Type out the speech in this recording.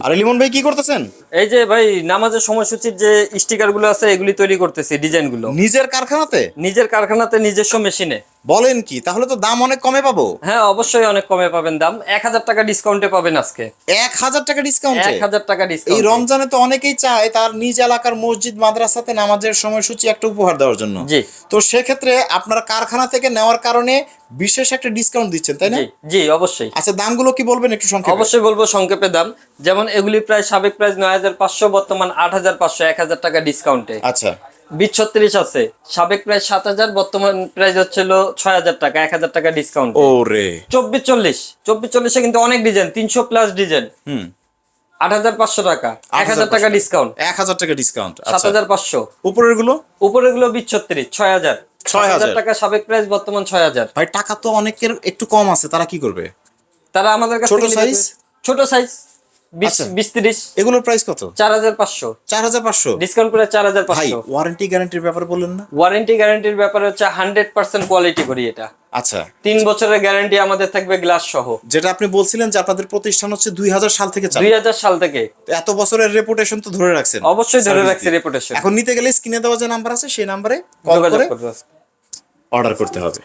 আর লিমন ভাই কি করতেছেন? এই যে ভাই নামাজের সময়সূচির যে স্টিকার গুলো আছে এগুলি তৈরি করতেছি, ডিজাইন গুলো নিজের কারখানাতে? নিজের কারখানাতে নিজস্ব মেশিনে। বলেন কি, তাহলে তো দাম অনেক কমে পাবো। হ্যাঁ অবশ্যই অনেক কমে পাবেন দাম, 1000 টাকা ডিসকাউন্টে পাবেন আজকে। 1000 টাকা ডিসকাউন্টে? 1000 টাকা এই ডিসকাউন্ট। রমজানে তো অনেকেই চায় তার নিজ এলাকার মসজিদ মাদ্রাসাতে নামাজের সময়সূচি একটা উপহার দেওয়ার জন্য। জি তো সেক্ষেত্রে আপনারা কারখানা থেকে নেওয়ার কারণে বিশেষ একটা ডিসকাউন্ট দিচ্ছেন, তাই না? জি জি অবশ্যই। আচ্ছা, দামগুলো কি বলবেন একটু সংক্ষেপে? অবশ্যই বলবো সংক্ষেপে দাম। যেমন এগুলি প্রায় সাবেক প্রাইস 9500, বর্তমান 8500, 1000 টাকা ডিসকাউন্টে। আচ্ছা। 2036 আছে, সাবেক প্রাইস 7000, বর্তমান প্রাইস হচ্ছিল 6000 টাকা, 1000 টাকা ডিসকাউন্ট। ওরে। 2440 কিন্তু অনেক ডিজাইন, 300 প্লাস ডিজাইন। হুম। 8500 টাকা, 1000 টাকা ডিসকাউন্ট। 1000 টাকা ডিসকাউন্ট। আচ্ছা, 7500। উপরের গুলো? উপরে গুলো 2036, 6000। 6000 টাকা সাবেক প্রাইস, বর্তমান 6000। ভাই টাকা তো অনেকের একটু কম আছে, তারা কি করবে? তারা আমাদের কাছে ছোট সাইজ? ছোট সাইজ 20 আচ্ছা। 20-30। এগুলোর প্রাইস কত? 4500। 4500 ডিসকাউন্ট করে ভাই 4500। ওয়ারেন্টি গ্যারান্টির ব্যাপারে বললেন না? ওয়ারেন্টি গ্যারান্টির ব্যাপারে হচ্ছে 100% কোয়ালিটি করি এটা। আচ্ছা। 3 বছরের গ্যারান্টি আমাদের থাকবে গ্লাস সহ। যেটা আপনি বলছিলেন যে আপনাদের প্রতিষ্ঠান হচ্ছে 2000 সাল থেকে চালু। 2000 সাল থেকে। এত বছরের রেপুটেশন তো ধরে রাখছেন। অবশ্যই ধরে Service রাখছি দিয়ে। রেপুটেশন। এখন নিতে গেলে স্ক্রিনে দেওয়া যে নাম্বার আছে সেই নাম্বারে কল যোগাযোগ করে করবে। অর্ডার করতে হবে।